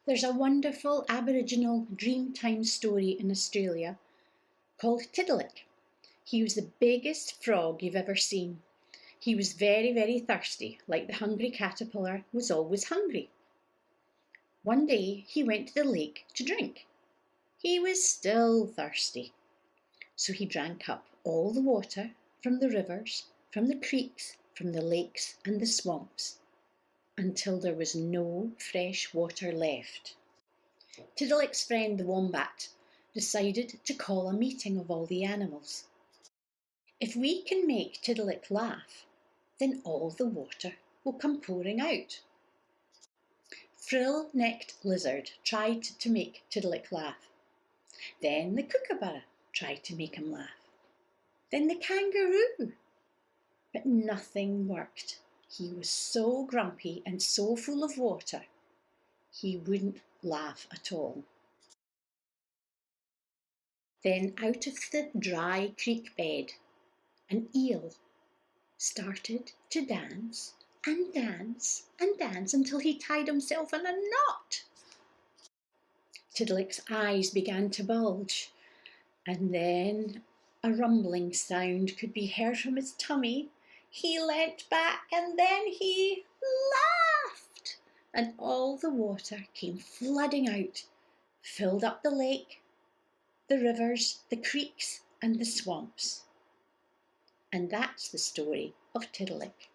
There's a wonderful Aboriginal dreamtime story in Australia called Tiddalik. He was the biggest frog you've ever seen. He was very, very thirsty, like the hungry caterpillar was always hungry. One day he went to the lake to drink. He was still thirsty. So he drank up all the water from the rivers, from the creeks, from the lakes and the swamps, until there was no fresh water left. Tiddalik's friend the wombat decided to call a meeting of all the animals. If we can make Tiddalik laugh, then all the water will come pouring out. Frill-necked lizard tried to make Tiddalik laugh. Then the kookaburra tried to make him laugh. Then the kangaroo. But nothing worked. He was so grumpy and so full of water, he wouldn't laugh at all. Then out of the dry creek bed, an eel started to dance and dance and dance until he tied himself in a knot. Tiddalik's eyes began to bulge, and then a rumbling sound could be heard from his tummy. He leant back and then he laughed, and all the water came flooding out, filled up the lake, the rivers, the creeks and the swamps. And that's the story of Tiddalik.